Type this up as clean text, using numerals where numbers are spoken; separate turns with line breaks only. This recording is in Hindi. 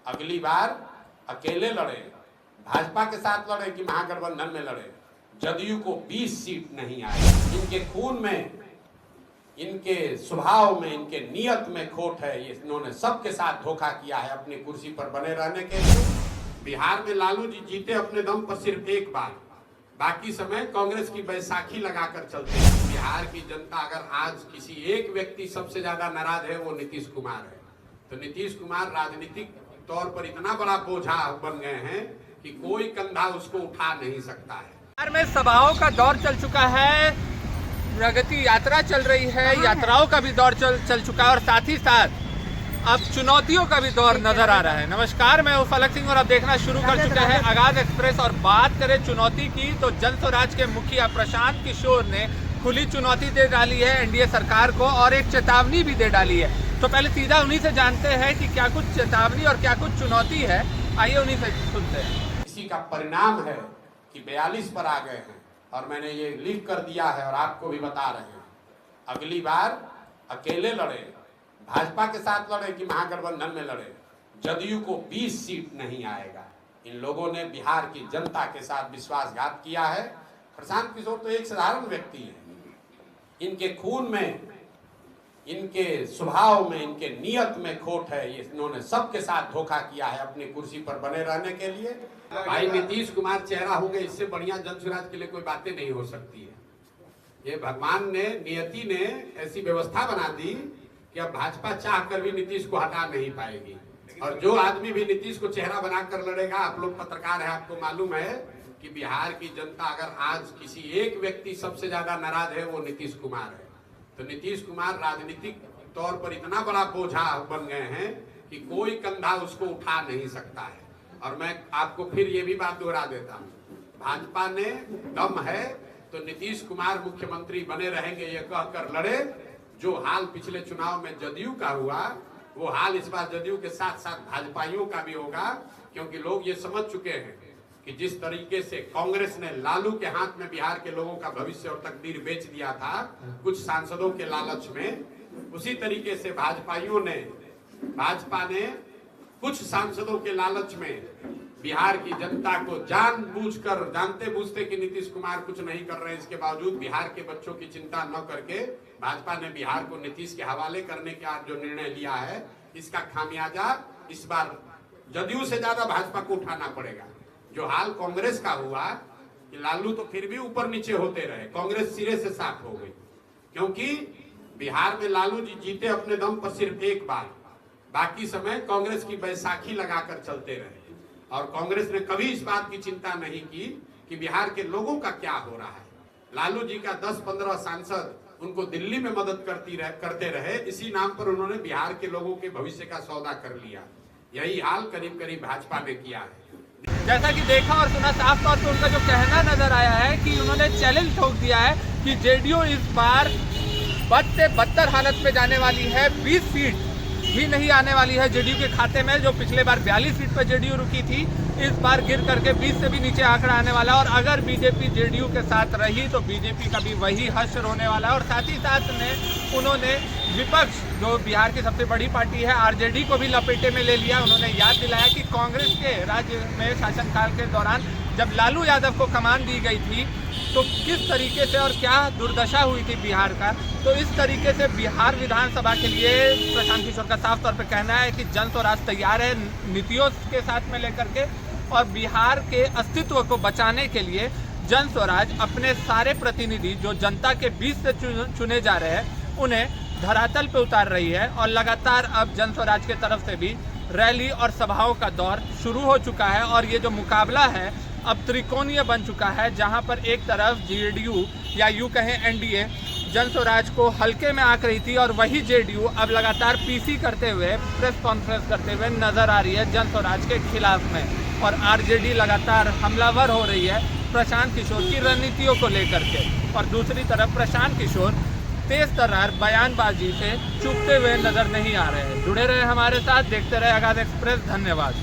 अगली बार अकेले लड़े, भाजपा के साथ लड़े कि महागठबंधन में लड़े, जदयू को 20 सीट नहीं आई। इनके खून में, इनके स्वभाव में, इनके नियत में खोट है। ये इन्होंने सबके साथ धोखा किया है अपनी कुर्सी पर बने रहने के लिए। बिहार में लालू जी जीते अपने दम पर सिर्फ एक बार, बाकी समय कांग्रेस की बैसाखी लगाकर चलते हैं। बिहार की जनता अगर आज किसी एक व्यक्ति सबसे ज्यादा नाराज है वो नीतीश कुमार है। तो नीतीश कुमार राजनीतिक तौर पर इतना बड़ा बोझा बन गए हैं कि कोई कंधा उसको उठा नहीं सकता है।
बिहार में सभाओं का दौर चल चुका है, प्रगति यात्रा चल रही है, यात्राओं का भी दौर चल चुका है और साथ ही साथ अब चुनौतियों का भी दौर नजर आ रहा है। नमस्कार, मैं फलक सिंह और अब देखना शुरू कर चुका है आगाज एक्सप्रेस। और बात करें चुनौती की तो जन स्वराज के मुखिया प्रशांत किशोर ने खुली चुनौती दे डाली है एनडीए सरकार को और एक चेतावनी भी दे डाली है। तो पहले सीधा उन्हीं से जानते हैं कि क्या कुछ चेतावनी और क्या कुछ चुनौती है, आइए उन्हीं से सुनते हैं।
इसी का परिणाम है कि 42 पर आ गए हैं और मैंने ये लिख कर दिया है और आपको भी बता रहे हैं। अगली बार अकेले लड़े, भाजपा के साथ लड़े कि महागठबंधन में लड़े, जदयू को 20 सीट नहीं आएगा। इन लोगों ने बिहार की जनता के साथ विश्वासघात किया है। प्रशांत किशोर तो एक साधारण व्यक्ति है। इनके खून में, इनके स्वभाव में, इनके नियत में खोट है। ये इन्होंने सबके साथ धोखा किया है अपनी कुर्सी पर बने रहने के लिए। भाई नीतीश कुमार चेहरा हो गए, इससे बढ़िया जन स्वराज के लिए कोई बातें नहीं हो सकती है। ये भगवान ने, नियति ने ऐसी व्यवस्था बना दी कि अब भाजपा चाह कर भी नीतीश को हटा नहीं पाएगी। और जो आदमी भी नीतीश को चेहरा बनाकर लड़ेगा, आप लोग पत्रकार हैं, आपको मालूम है कि बिहार की जनता अगर आज किसी एक व्यक्ति सबसे ज्यादा नाराज है वो नीतीश कुमार है। तो नीतीश कुमार राजनीतिक तौर पर इतना बड़ा बोझा बन गए हैं कि कोई कंधा उसको उठा नहीं सकता है। और मैं आपको फिर ये भी बात दोहरा देता हूँ, भाजपा ने दम है तो नीतीश कुमार मुख्यमंत्री बने रहेंगे ये कहकर लड़े। जो हाल पिछले चुनाव में जदयू का हुआ वो हाल इस बार जदयू के साथ साथ भाजपाइयों का भी होगा, क्योंकि लोग ये समझ चुके हैं कि जिस तरीके से कांग्रेस ने लालू के हाथ में बिहार के लोगों का भविष्य और तकदीर बेच दिया था कुछ सांसदों के लालच में, उसी तरीके से भाजपा ने कुछ सांसदों के लालच में बिहार की जनता को जानबूझकर, जानते बूझते कि नीतीश कुमार कुछ नहीं कर रहे हैं, इसके बावजूद बिहार के बच्चों की चिंता न करके भाजपा ने बिहार को नीतीश के हवाले करने का जो निर्णय लिया है, इसका खामियाजा इस बार जदयू से ज्यादा भाजपा को उठाना पड़ेगा। जो हाल कांग्रेस का हुआ कि लालू तो फिर भी ऊपर नीचे होते रहे, कांग्रेस सिरे से साफ हो गई, क्योंकि बिहार में लालू जी जीते अपने दम पर सिर्फ एक बार, बाकी समय कांग्रेस की बैसाखी लगाकर चलते रहे। और कांग्रेस ने कभी इस बात की चिंता नहीं की कि बिहार के लोगों का क्या हो रहा है। लालू जी का 10-15 सांसद उनको दिल्ली में मदद करते रहे, इसी नाम पर उन्होंने बिहार के लोगों के भविष्य का सौदा कर लिया। यही हाल करीब करीब भाजपा ने किया है।
जैसा कि देखा और सुना, साफ तौर पर उनका जो कहना नजर आया है कि उन्होंने चैलेंज ठोक दिया है कि जेडीयू इस बार बद से बदतर हालत में जाने वाली है। 20 सीट भी नहीं आने वाली है जेडीयू के खाते में। जो पिछले बार 42 सीट पर जेडीयू रुकी थी, इस बार गिर करके 20 से भी नीचे आंकड़ा आने वाला है। और अगर बीजेपी जेडीयू के साथ रही तो बीजेपी का भी वही हश्र होने वाला है। और साथ ही साथ उन्होंने विपक्ष, जो बिहार की सबसे बड़ी पार्टी है, आरजेडी को भी लपेटे में ले लिया। उन्होंने याद दिलाया कि कांग्रेस के राज्य में शासनकाल के दौरान जब लालू यादव को कमान दी गई थी तो किस तरीके से और क्या दुर्दशा हुई थी बिहार का। तो इस तरीके से बिहार विधानसभा के लिए प्रशांत किशोर का साफ तौर पर कहना है कि जन स्वराज तैयार है नीतियों के साथ में लेकर के, और बिहार के अस्तित्व को बचाने के लिए जन स्वराज अपने सारे प्रतिनिधि जो जनता के बीच से चुने जा रहे हैं उन्हें धरातल पे उतार रही है। और लगातार अब जन स्वराज के तरफ से भी रैली और सभाओं का दौर शुरू हो चुका है। और ये जो मुकाबला है अब त्रिकोणीय बन चुका है, जहां पर एक तरफ जेडीयू या यूं कहें एनडीए जन स्वराज को हल्के में आंक रही थी और वही जेडीयू अब लगातार पीसी करते हुए, प्रेस कॉन्फ्रेंस करते हुए नजर आ रही है जन स्वराज के खिलाफ में। और आरजेडी लगातार हमलावर हो रही है प्रशांत किशोर की रणनीतियों को लेकर के। और दूसरी तरफ प्रशांत किशोर तेज तर्रार बयानबाजी से चूकते हुए नजर नहीं आ रहे हैं। जुड़े रहे हमारे साथ, देखते रहे आगाज एक्सप्रेस। धन्यवाद।